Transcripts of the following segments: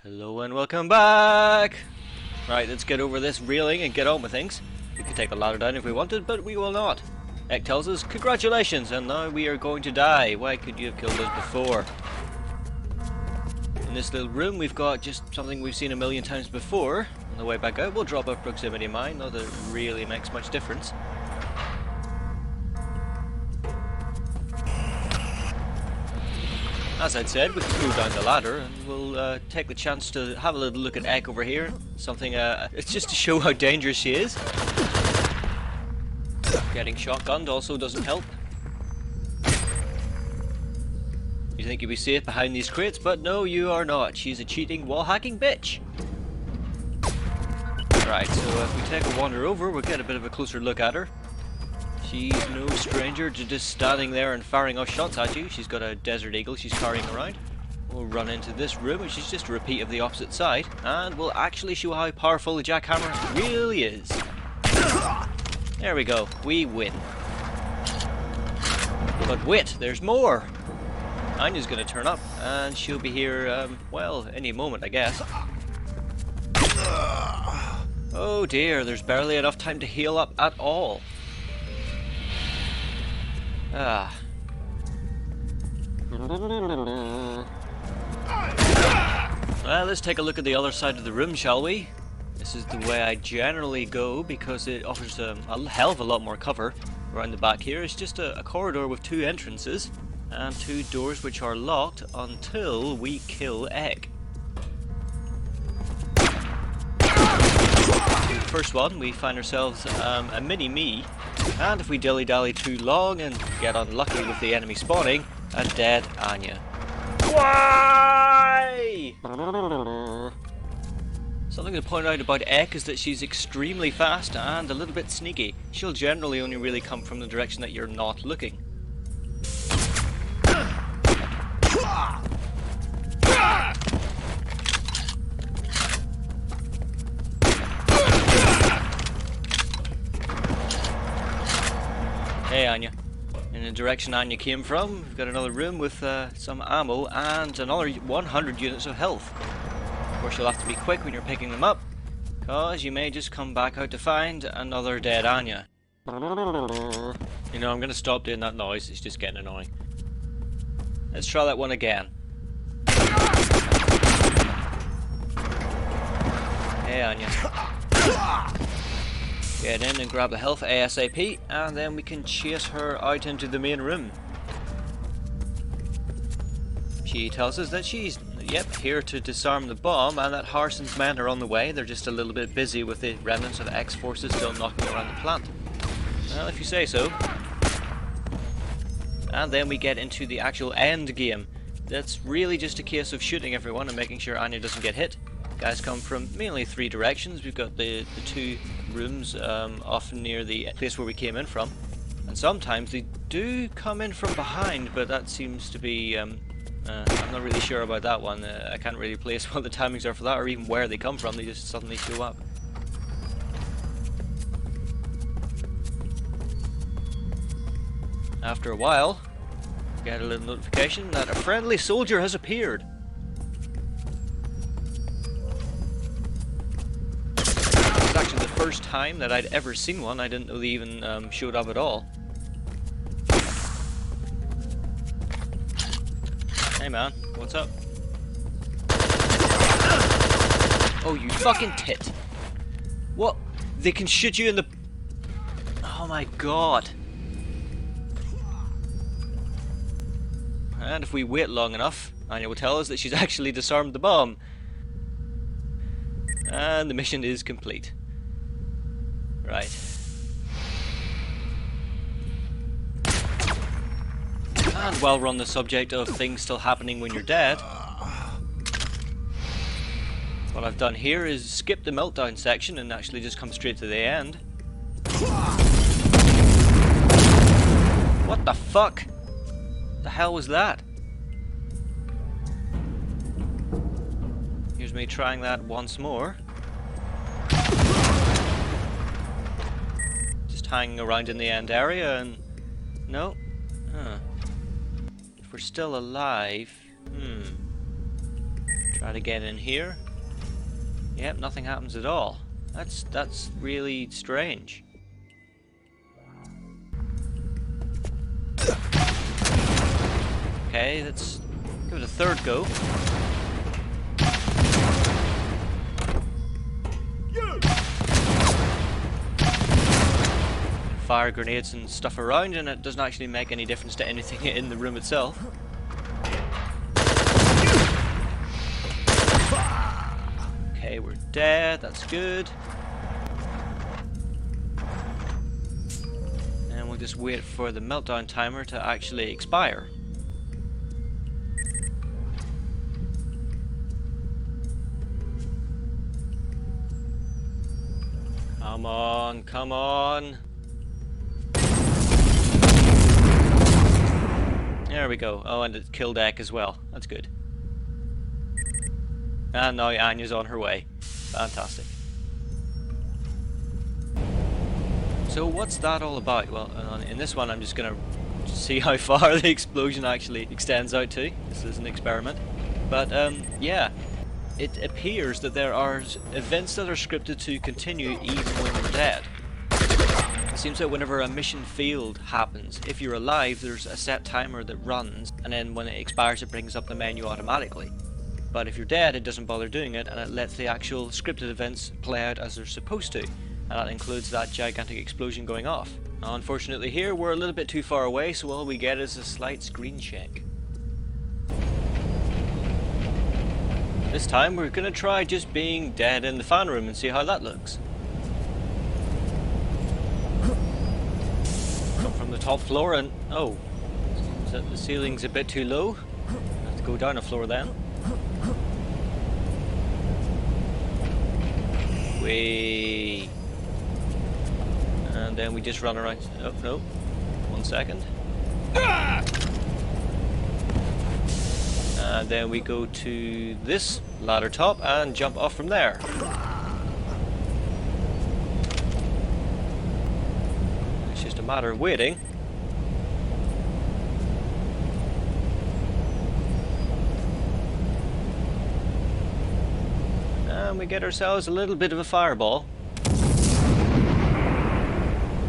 Hello and welcome back! Right, let's get over this railing and get on with things. We could take the ladder down if we wanted, but we will not. Ek tells us, congratulations, and now we are going to die. Why could you have killed us before? In this little room we've got just something we've seen a million times before. On the way back out we'll drop a proximity mine, not that it really makes much difference. As I'd said, we can go down the ladder and we'll take the chance to have a little look at Ek over here. Something, it's just to show how dangerous she is. Getting shotgunned also doesn't help. You think you'd be safe behind these crates, but no, you are not. She's a cheating, wall-hacking bitch. Right, so if we take a wander over, we'll get a bit of a closer look at her. She's no stranger to just standing there and firing off shots at you. She's got a Desert Eagle she's carrying around. We'll run into this room, which is just a repeat of the opposite side, and we'll actually show how powerful the jackhammer really is. There we go, we win. But wait, there's more! Anya's gonna turn up, and she'll be here, well, any moment, I guess. Oh dear, there's barely enough time to heal up at all. Ah. Well, let's take a look at the other side of the room, shall we? This is the way I generally go because it offers a hell of a lot more cover. Around the back here is just a corridor with two entrances and two doors which are locked until we kill Ek. The first one, we find ourselves a mini-me, and if we dilly-dally too long and get unlucky with the enemy spawning, a dead Anya. Why? Something to point out about Ek is that she's extremely fast and a little bit sneaky. She'll generally only really come from the direction that you're not looking. Hey Anya. In the direction Anya came from, we've got another room with some ammo and another 100 units of health. Of course you'll have to be quick when you're picking them up, cause you may just come back out to find another dead Anya. You know, I'm gonna stop doing that noise, it's just getting annoying. Let's try that one again. Hey Anya. Get in and grab the health ASAP, and then we can chase her out into the main room. She tells us that she's, here to disarm the bomb, and that Harrison's men are on the way. They're just a little bit busy with the remnants of X forces still knocking around the plant. Well, if you say so. And then we get into the actual end game. That's really just a case of shooting everyone and making sure Anya doesn't get hit. Guys come from mainly three directions. We've got the two rooms off near the place where we came in from, and sometimes they do come in from behind, but that seems to be I'm not really sure about that one. I can't really place what the timings are for that or even where they come from. They just suddenly show up. After a while we get a little notification that a friendly soldier has appeared. Actually the first time that I'd ever seen one. I didn't know they even showed up at all. Hey man, what's up? Oh, you fucking tit. What? They can shoot you in the... Oh my god. And if we wait long enough, Anya will tell us that she's actually disarmed the bomb. And the mission is complete. Right. And while we're on the subject of things still happening when you're dead, what I've done here is skip the meltdown section and actually just come straight to the end. What the fuck? The hell was that? Here's me trying that once more. Hanging around in the end area and... no? If we're still alive... Try to get in here. Yep, nothing happens at all. That's really strange. Okay, let's give it a third go. Fire grenades and stuff around, and it doesn't actually make any difference to anything in the room itself. Okay, we're dead, that's good. And we'll just wait for the meltdown timer to actually expire. Come on, come on. There we go. Oh, and it killed Ek as well. That's good. And now Anya's on her way. Fantastic. So what's that all about? Well, in this one I'm just going to see how far the explosion actually extends out to. This is an experiment. But yeah, it appears that there are events that are scripted to continue even when you're dead. It seems that whenever a mission failed happens, if you're alive there's a set timer that runs, and then when it expires it brings up the menu automatically. But if you're dead it doesn't bother doing it, and it lets the actual scripted events play out as they're supposed to. And that includes that gigantic explosion going off. Now, unfortunately here we're a little bit too far away, so all we get is a slight screen check. This time we're going to try just being dead in the fan room and see how that looks. From the top floor, and oh, so the ceiling's a bit too low. I have to go down a floor then. Whee! And then we just run around. Oh no, 1 second. And then we go to this ladder top and jump off from there. It's just a matter of waiting. And we get ourselves a little bit of a fireball.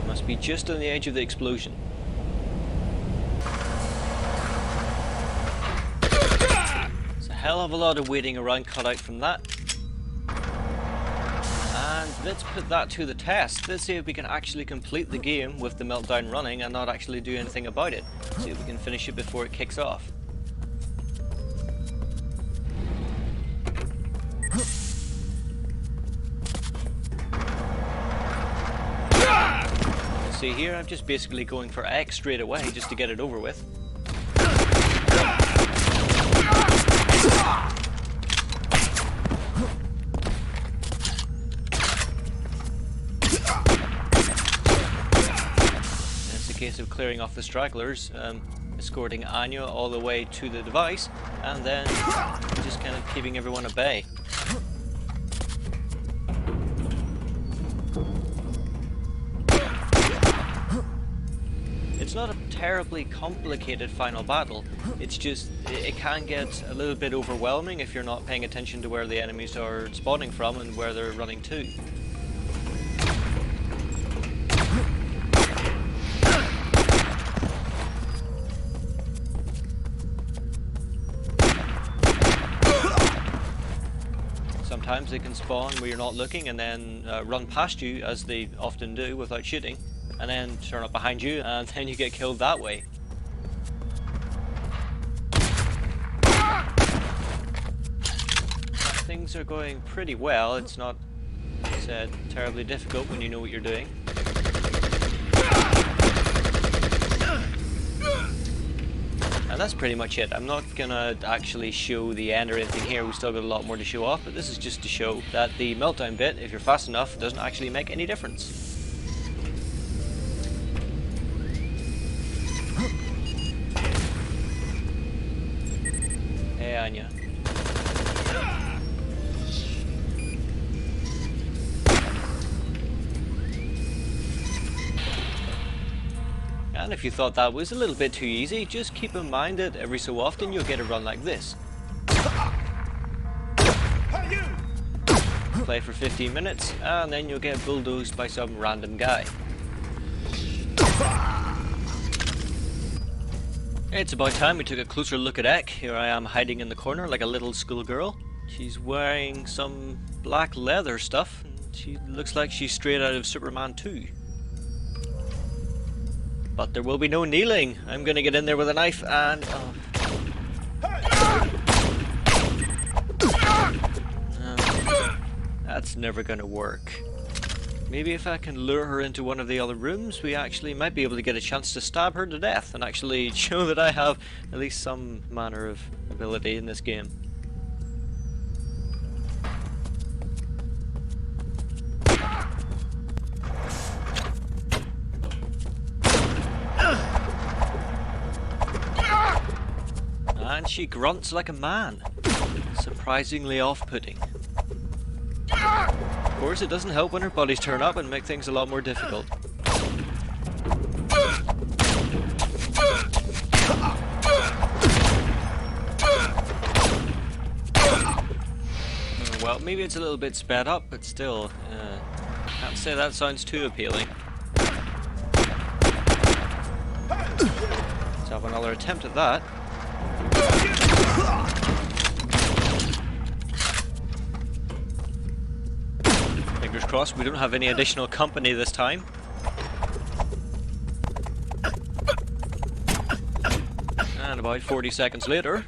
Must be just on the edge of the explosion. Hell of a lot of waiting around cut out from that. And let's put that to the test. Let's see if we can actually complete the game with the meltdown running and not actually do anything about it. See if we can finish it before it kicks off. See here, I'm just basically going for X straight away just to get it over with. It's a case of clearing off the stragglers, escorting Anya all the way to the device, and then just kind of keeping everyone at bay. It's not a terribly complicated final battle, it's just it can get a little bit overwhelming if you're not paying attention to where the enemies are spawning from and where they're running to. Sometimes they can spawn where you're not looking and then run past you, as they often do, without shooting, and then turn up behind you, and then you get killed that way. Things are going pretty well. It's not, as I said, terribly difficult when you know what you're doing. And that's pretty much it. I'm not gonna actually show the end or anything here. We've still got a lot more to show off, but this is just to show that the meltdown bit, if you're fast enough, doesn't actually make any difference. Hey, Anya. And if you thought that was a little bit too easy, just keep in mind that every so often you'll get a run like this. play for 15 minutes, and then you'll get bulldozed by some random guy. It's about time we took a closer look at Ek. Here I am hiding in the corner like a little schoolgirl. She's wearing some black leather stuff, and she looks like she's straight out of Superman 2. But there will be no kneeling. I'm gonna get in there with a knife and... that's never gonna work. Maybe if I can lure her into one of the other rooms, we actually might be able to get a chance to stab her to death and actually show that I have at least some manner of ability in this game. And she grunts like a man. Surprisingly off-putting. Of course, it doesn't help when her buddies turn up and make things a lot more difficult. Well, maybe it's a little bit sped up, but still, can't say that sounds too appealing. Let's have another attempt at that. Fingers crossed we don't have any additional company this time. And about 40 seconds later...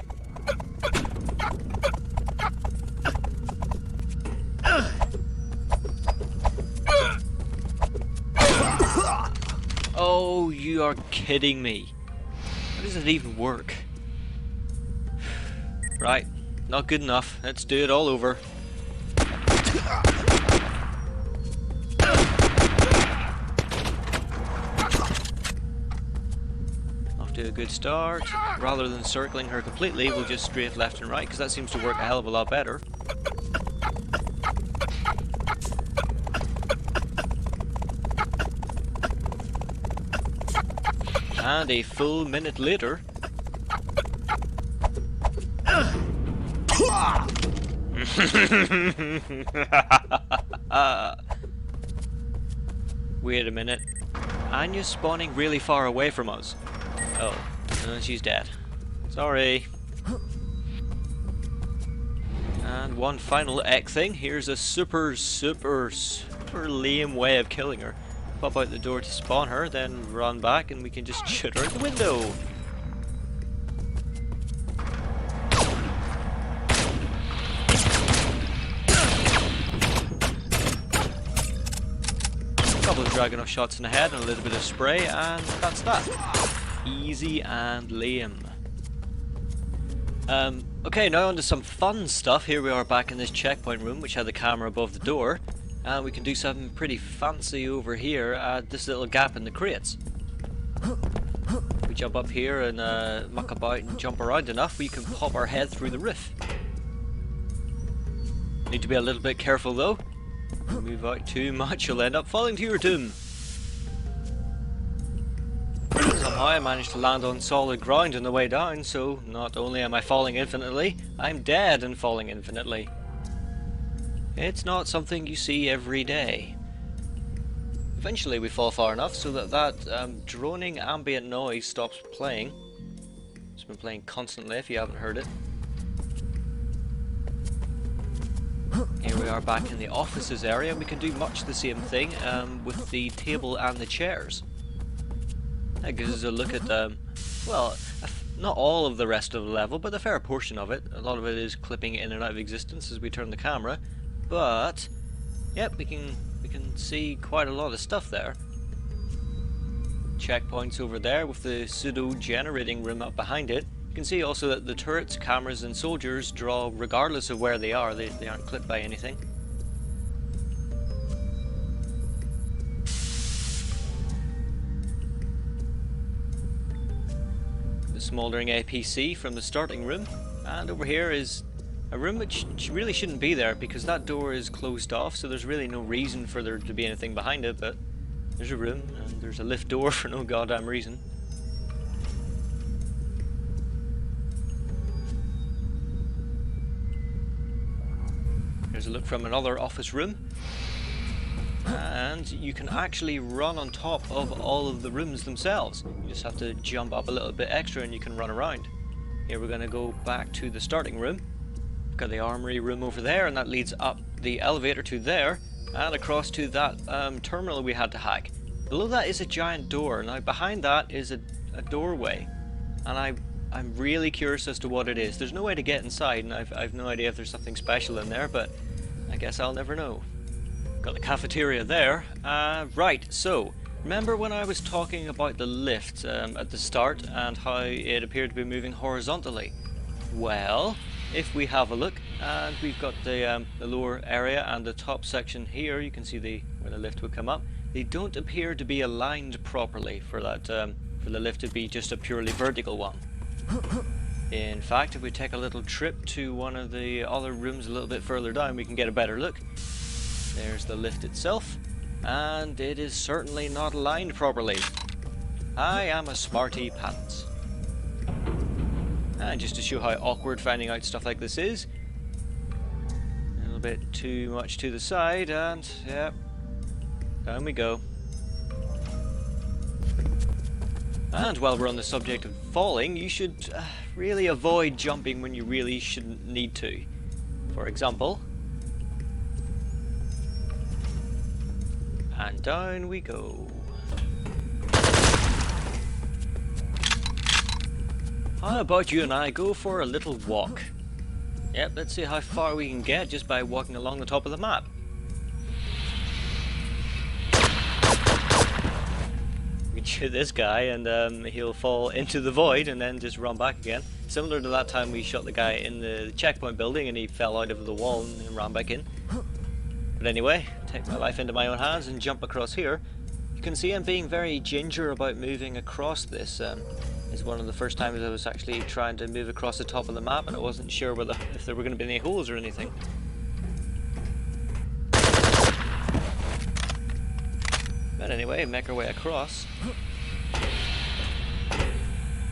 oh, you are kidding me. How does it even work? Right, not good enough. Let's do it all over. Off to a good start. Rather than circling her completely, we'll just strafe left and right, because that seems to work a hell of a lot better. And a full minute later... wait a minute. Anya's spawning really far away from us. Oh, she's dead. Sorry. And one final Ek thing. Here's a super lame way of killing her. Pop out the door to spawn her, then run back and we can just shoot her out the window. Couple of Dragunov shots in the head and a little bit of spray, and that's that. Easy and lame. Okay, now on to some fun stuff. Here we are back in this checkpoint room, which had the camera above the door. And we can do something pretty fancy over here at this little gap in the crates. We jump up here and muck about and jump around enough, we can pop our head through the roof. Need to be a little bit careful though. Move out too much, you'll end up falling to your doom. Somehow I managed to land on solid ground on the way down, so not only am I falling infinitely, I'm dead and falling infinitely. It's not something you see every day. Eventually we fall far enough so that droning ambient noise stops playing. It's been playing constantly if you haven't heard it. Here we are back in the offices area. We can do much the same thing with the table and the chairs. That gives us a look at, well, not all of the rest of the level, but a fair portion of it. A lot of it is clipping in and out of existence as we turn the camera. But, yep, we can see quite a lot of stuff there. Checkpoints over there with the pseudo-generating room up behind it. You can see also that the turrets, cameras and soldiers draw regardless of where they are. They aren't clipped by anything. The smouldering APC from the starting room. And over here is a room which really shouldn't be there because that door is closed off, so there's really no reason for there to be anything behind it, but there's a room and there's a lift door for no goddamn reason. Here's a look from another office room. And you can actually run on top of all of the rooms themselves. You just have to jump up a little bit extra and you can run around. Here we're going to go back to the starting room. We've got the armory room over there, and that leads up the elevator to there and across to that terminal we had to hack. Below that is a giant door. Now behind that is a doorway, and I'm really curious as to what it is. There's no way to get inside, and I've no idea if there's something special in there, but I guess I'll never know. Got the cafeteria there. Right, so remember when I was talking about the lift at the start and how it appeared to be moving horizontally? Well, if we have a look, and we've got the lower area and the top section here, you can see where the lift would come up. They don't appear to be aligned properly for that for the lift to be just a purely vertical one. In fact, if we take a little trip to one of the other rooms a little bit further down, we can get a better look. There's the lift itself, and it is certainly not aligned properly. I am a smarty pants. And just to show how awkward finding out stuff like this is, a little bit too much to the side, and yeah, down we go. And while we're on the subject of falling, you should really avoid jumping when you really shouldn't need to. For example, and down we go. How about you and I go for a little walk? Yep, let's see how far we can get just by walking along the top of the map. We can shoot this guy and he'll fall into the void and then just run back again. Similar to that time we shot the guy in the checkpoint building and he fell out of the wall and ran back in. But anyway, take my life into my own hands and jump across here. You can see I'm being very ginger about moving across this. It's one of the first times I was actually trying to move across the top of the map and I wasn't sure if there were going to be any holes or anything. But anyway, make our way across.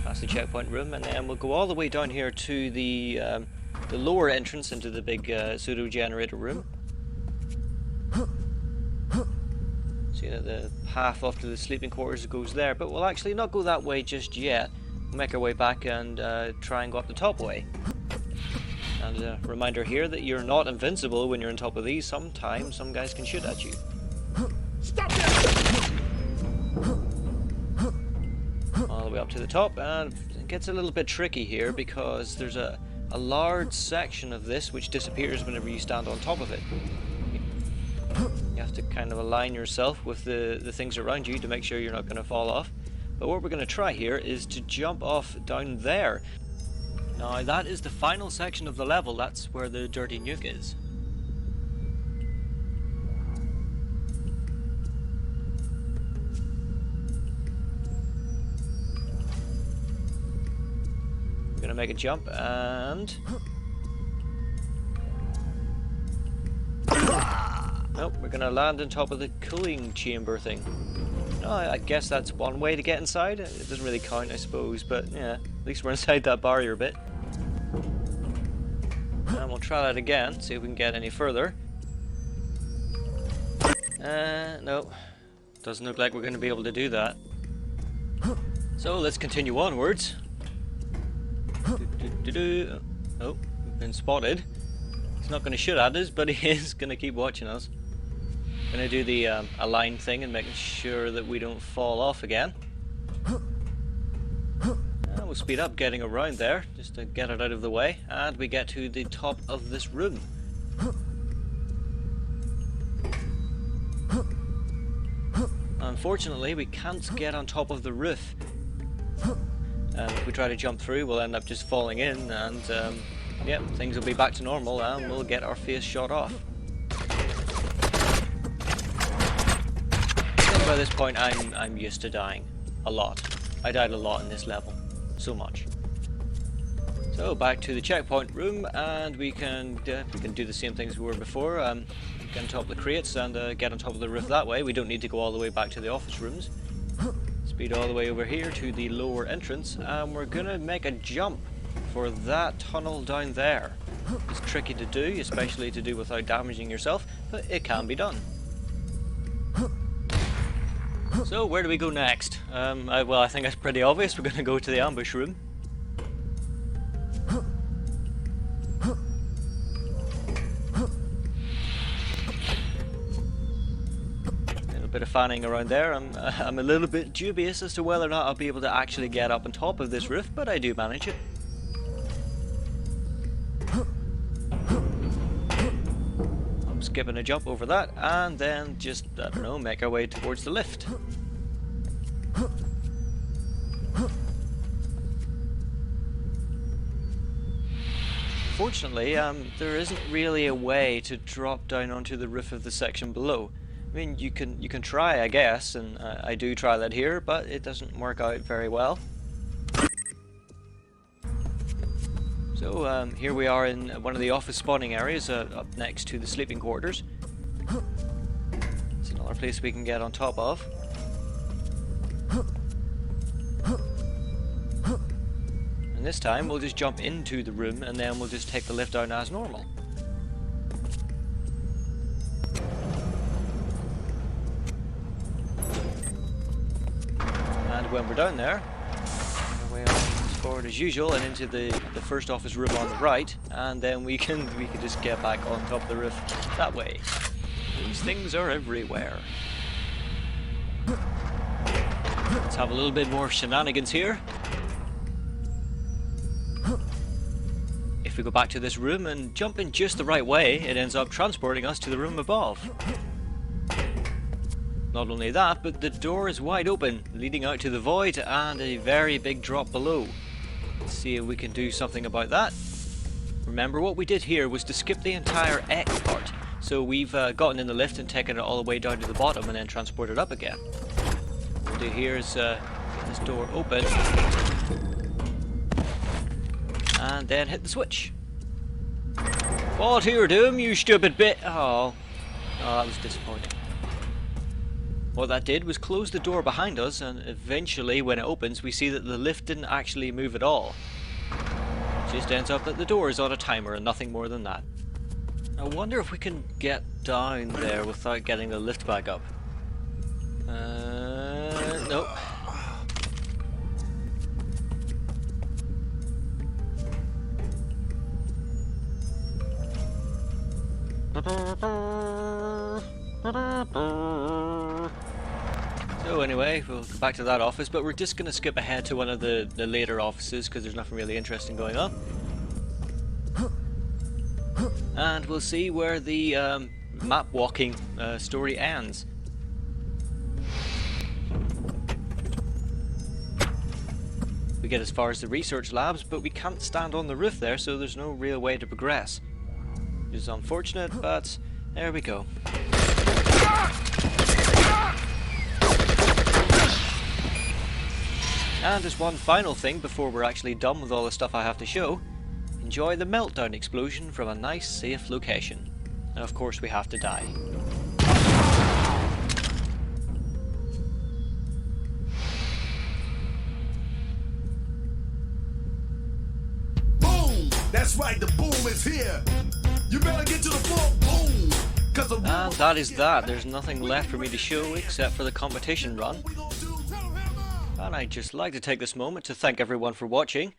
Past the checkpoint room, and then we'll go all the way down here to the lower entrance into the big pseudo generator room. See that the path off to the sleeping quarters goes there, but we'll actually not go that way just yet. We'll make our way back and try and go up the top way. And a reminder here that you're not invincible when you're on top of these. Sometimes some guys can shoot at you. Stop there! All the way up to the top, and it gets a little bit tricky here because there's a large section of this which disappears whenever you stand on top of it. You have to kind of align yourself with the things around you to make sure you're not going to fall off. But what we're going to try here is to jump off down there. Now that is the final section of the level. That's where the dirty nuke is. We're going to make a jump and... Nope, we're going to land on top of the cooling chamber thing. No, I guess that's one way to get inside. It doesn't really count, I suppose, but yeah, at least we're inside that barrier bit. And we'll try that again, see if we can get any further. No, doesn't look like we're going to be able to do that. So let's continue onwards. Oh, we've been spotted. He's not going to shoot at us, but he is going to keep watching us. Going to do the align thing and making sure that we don't fall off again. And we'll speed up getting around there, just to get it out of the way, and we get to the top of this room. Unfortunately, we can't get on top of the roof. And if we try to jump through, we'll end up just falling in, and yep, things will be back to normal, and we'll get our face shot off. By this point, I'm used to dying a lot. I died a lot in this level, so much. So back to the checkpoint room, and we can do the same things we were before. Get on top of the crates and get on top of the roof that way. We don't need to go all the way back to the office rooms. Speed all the way over here to the lower entrance, and we're gonna make a jump for that tunnel down there. It's tricky to do, especially to do without damaging yourself, but it can be done. So where do we go next? Well, I think it's pretty obvious. We're going to go to the ambush room. Bit of fanning around there. I'm a little bit dubious as to whether or not I'll be able to actually get up on top of this roof, but I do manage it. I'm skipping a jump over that and then just, I don't know, make our way towards the lift. Fortunately, there isn't really a way to drop down onto the roof of the section below. I mean, you can try, I guess, and I do try that here, but it doesn't work out very well. So here we are in one of the office spawning areas, up next to the sleeping quarters. It's another place we can get on top of. And this time we'll just jump into the room and then we'll just take the lift down as normal. And when we're down there, our way on forward as usual and into the first office room on the right, and then we can just get back on top of the roof that way. These things are everywhere. Let's have a little bit more shenanigans here. If we go back to this room and jump in just the right way, it ends up transporting us to the room above. Not only that, but the door is wide open, leading out to the void and a very big drop below. Let's see if we can do something about that. Remember, what we did here was to skip the entire X part. So we've gotten in the lift and taken it all the way down to the bottom and then transported up again. What we'll do here is get this door open and then hit the switch. Fall to your doom, you stupid bit! Oh, that was disappointing. What that did was close the door behind us, and eventually when it opens we see that the lift didn't actually move at all. It just ends up that the door is on a timer and nothing more than that. I wonder if we can get down there without getting the lift back up. Nope. So anyway, we'll go back to that office, but we're just going to skip ahead to one of the later offices because there's nothing really interesting going on. And we'll see where the map walking story ends. We get as far as the research labs, but we can't stand on the roof there, so there's no real way to progress. Which is unfortunate, but there we go. And as one final thing before we're actually done with all the stuff I have to show, enjoy the meltdown explosion from a nice safe location. And of course we have to die. Boom! That's right, the boom is here. You better get to the floor. Boom! And that is that. There's nothing left for me to show except for the competition run. And I'd just like to take this moment to thank everyone for watching.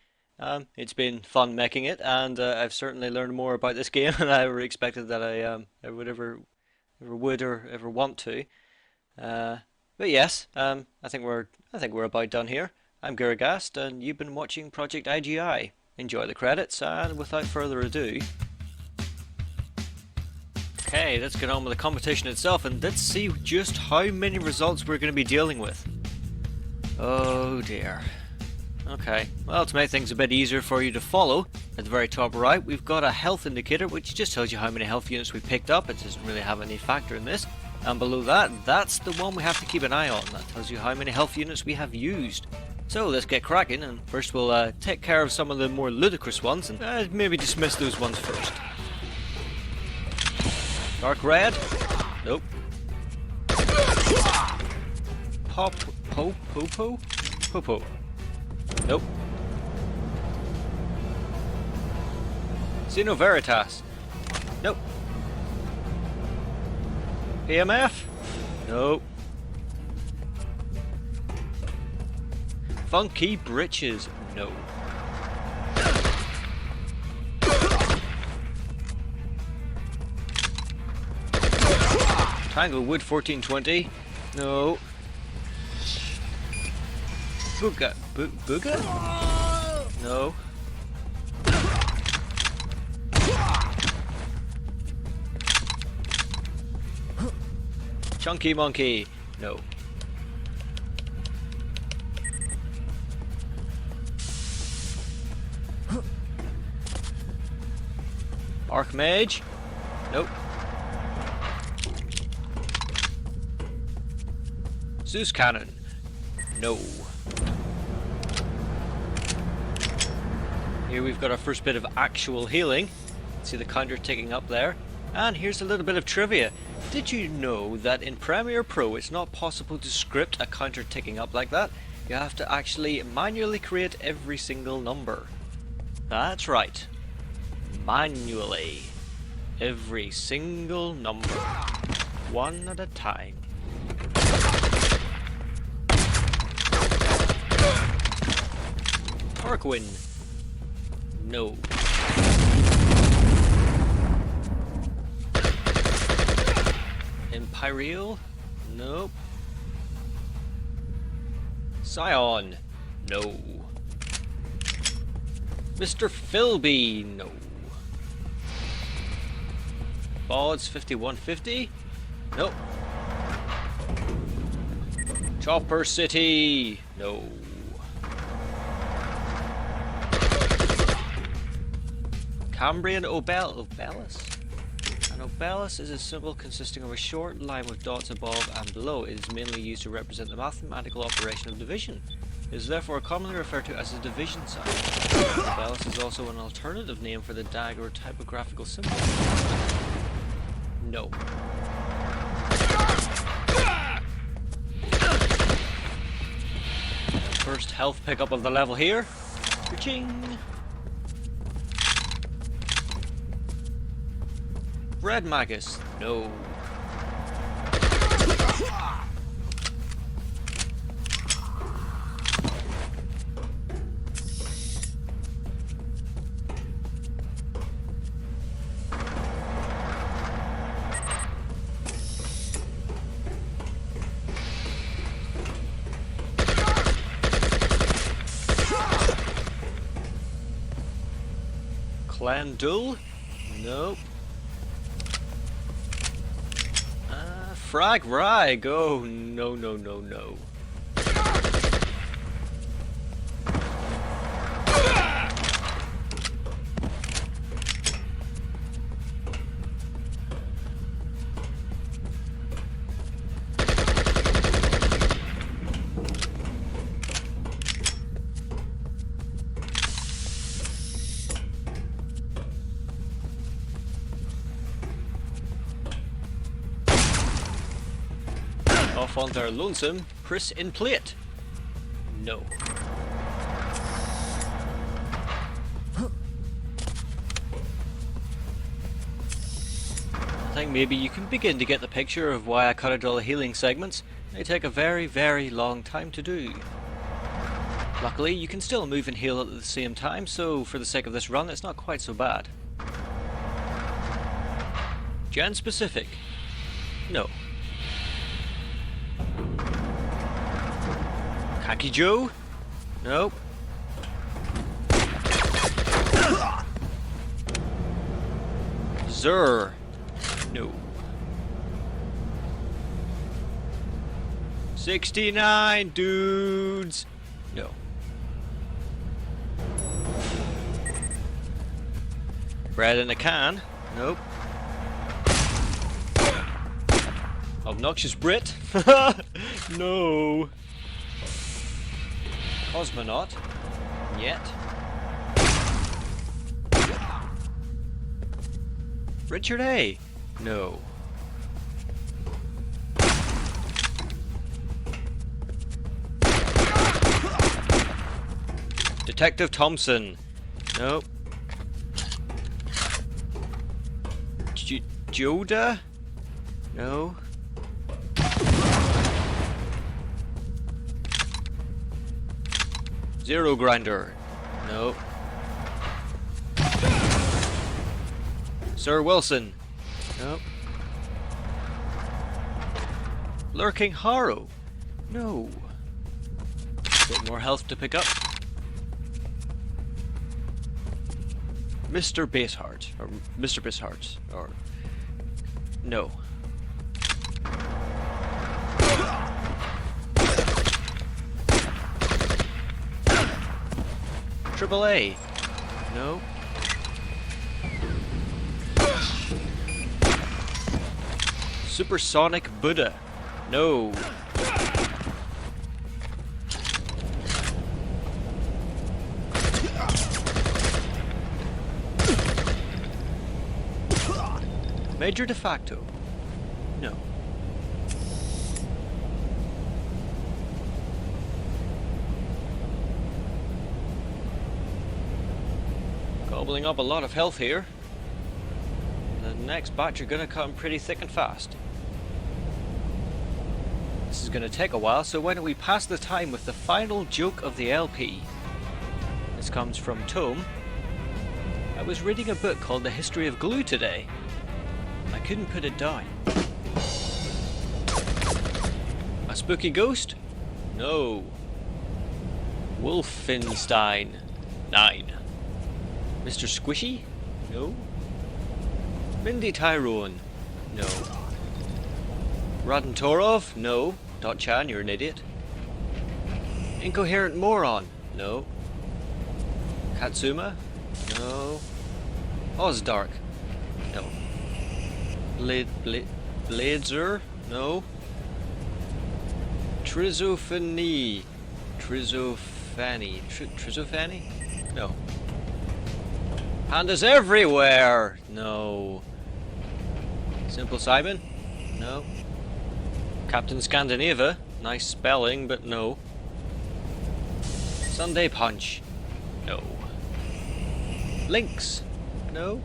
It's been fun making it, and I've certainly learned more about this game than I ever expected that I would ever would or ever want to. But yes, I think we're about done here. I'm Giragast, and you've been watching Project IGI. Enjoy the credits, and without further ado. Okay, let's get on with the competition itself, and let's see just how many results we're going to be dealing with. Oh dear. Okay, well, to make things a bit easier for you to follow, at the very top right we've got a health indicator which just tells you how many health units we picked up. It doesn't really have any factor in this. And below that, that's the one we have to keep an eye on. That tells you how many health units we have used. So let's get cracking, and first we'll take care of some of the more ludicrous ones and maybe dismiss those ones first. Dark red? Nope. Popo? Nope. Xeno Veritas. Nope. PMF? Nope. Funky Britches? No. Tanglewood 1420? No. Booga? Booga? No. Chunky Monkey? No. Archmage? Nope. Zeus Cannon? No. Here we've got our first bit of actual healing. See the counter ticking up there. And here's a little bit of trivia. Did you know that in Premiere Pro it's not possible to script a counter ticking up like that? You have to actually manually create every single number. That's right. Manually. Every single number. One at a time. Tarquin. No. Imperial? Nope. Scion? No. Mr. Philby? No. Bods 5150? Nope. Chopper City? No. Cambrian Obellus? An obellus is a symbol consisting of a short line with dots above and below. It is mainly used to represent the mathematical operation of division. It is therefore commonly referred to as a division sign. Obellus is also an alternative name for the dagger typographical symbol. No. First health pickup of the level here. Ka-ching! Red Magus? No. Clandul? Nope. Frag Rag! Oh, no, no, no, no. Off on their lonesome, Chris in plate. No. I think maybe you can begin to get the picture of why I cut out all the healing segments. They take a very, very long time to do. Luckily, you can still move and heal at the same time, so for the sake of this run, it's not quite so bad. Gen specific? No. Khaki Joe? Nope. Zur? No. 69 dudes? No. Bread in a can? Nope. Obnoxious Brit? No. Cosmonaut? Yet. Richard A? No. Detective Thompson? Nope. Joda? No. Zero Grinder? No. Sir Wilson? No. Lurking Harrow? No. Bit more health to pick up. Mr. Baseheart, or Mr. Baseheart, or no. Triple A, no. Supersonic Buddha, no. Major de facto? No. Gobbling up a lot of health here. The next batch are gonna come pretty thick and fast. This is gonna take a while, so why don't we pass the time with the final joke of the LP. This comes from Tome. I was reading a book called The History of Glue today. I couldn't put it down. A spooky ghost? No. Wolfenstein? 9. Mr. Squishy? No. Mindy Tyrone? No. Radentorov? No. Dot-chan, you're an idiot. Incoherent Moron? No. Katsuma? No. Ozdark? No. Bladezer? No. Trizophany? Trizophany? No. Pandas everywhere? No. Simple Simon? No. Captain Scandinavia? Nice spelling, but no. Sunday Punch? No. Lynx? No.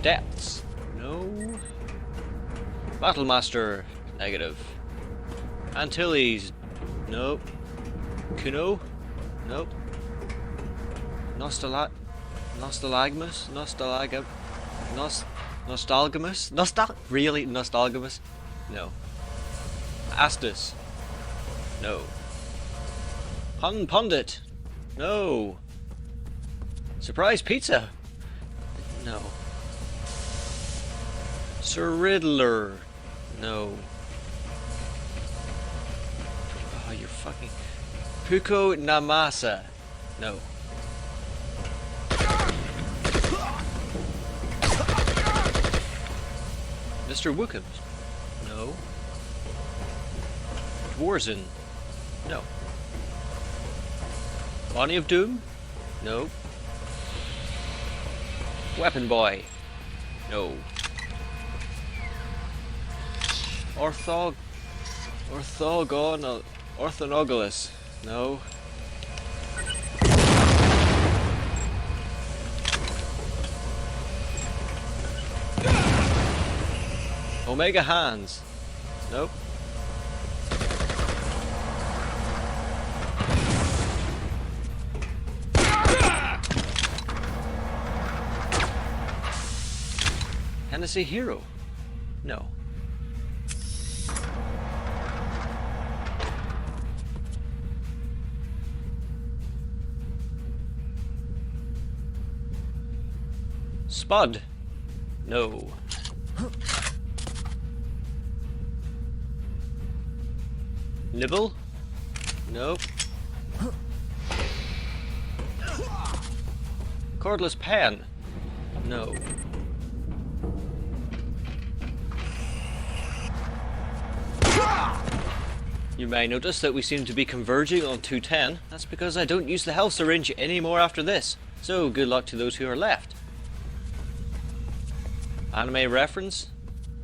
Depths? No. Battlemaster? Negative. Antilles? Nope. Kuno? Nope. Nostalgmus? Really? Nostalgamus? No. Astus? No. Pundit? No. Surprise pizza? No. Sir Riddler? No. Oh, you're fucking... Puko Namasa? No. Mr. Wookums? No. Dwarzen? No. Bonnie of Doom? No. Weapon Boy? No. Orthogonalus? No. Omega Hands? Nope. Hennessy Hero? No. Spud? No. Nibble? Nope. Cordless pen? No. You may notice that we seem to be converging on 210. That's because I don't use the health syringe anymore after this. So good luck to those who are left. Anime reference?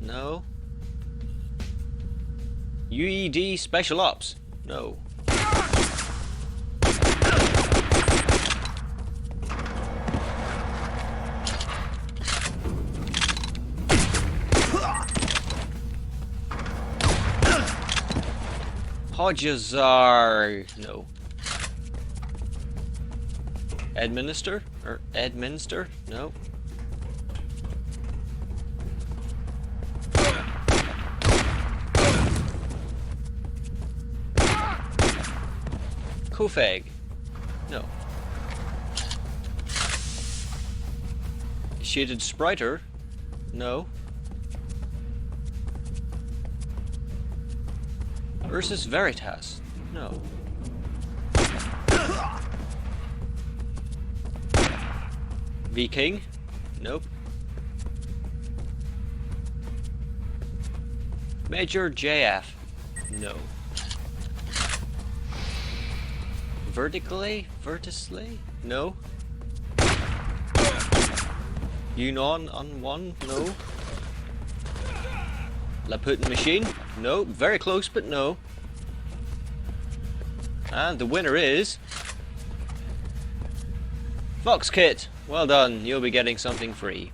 No. UED Special Ops? No. Hodjazar. No. Administer? Or Edminster? No. Kofag? No. Shaded Spriter? No. Ursus Veritas? No. Viking? Nope. Major JF? No. Vertically? Vertically? No. Unon on one? No. Laputin machine? No. Very close, but no. And the winner is Fox Kit. Well done. You'll be getting something free.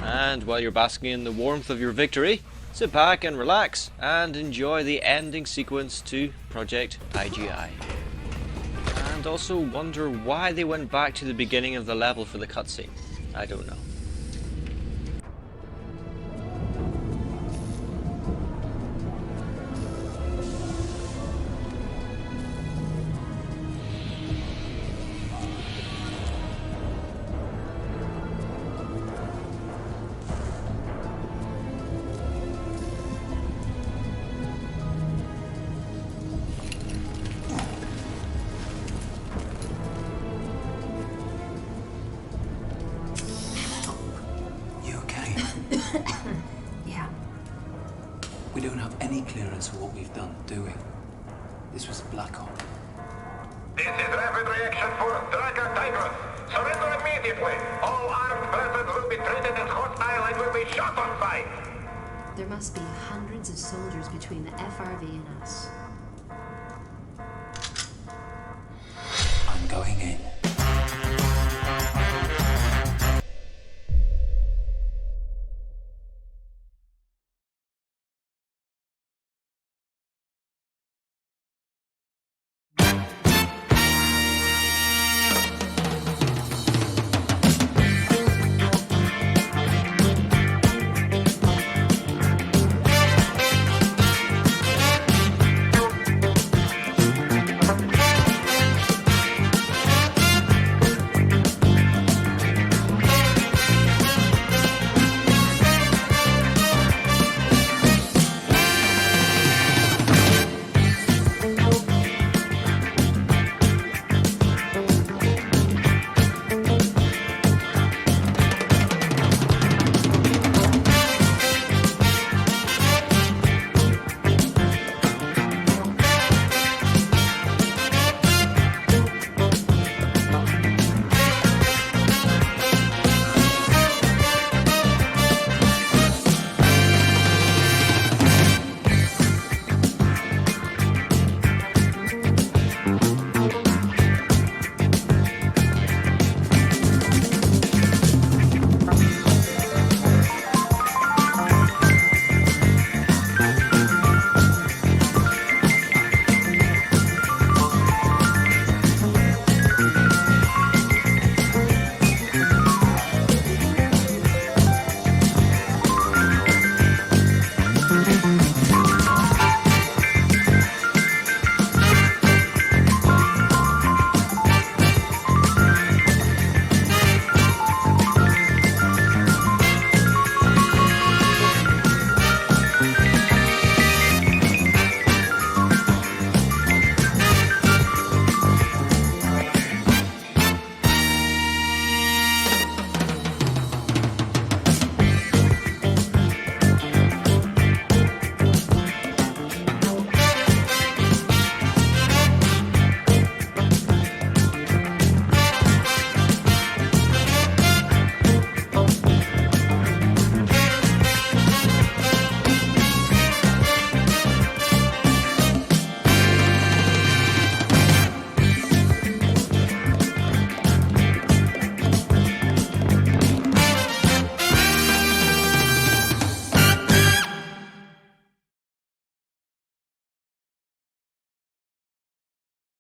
And while you're basking in the warmth of your victory, sit back and relax and enjoy the ending sequence to Project IGI. And also wonder why they went back to the beginning of the level for the cutscene. I don't know. Yeah. We don't have any clearance for what we've done, do we? This was a black hole. This is rapid reaction for Dragon Tigress. Surrender immediately. All armed persons will be treated as hostile and will be shot on sight. There must be hundreds of soldiers between the FRV and us.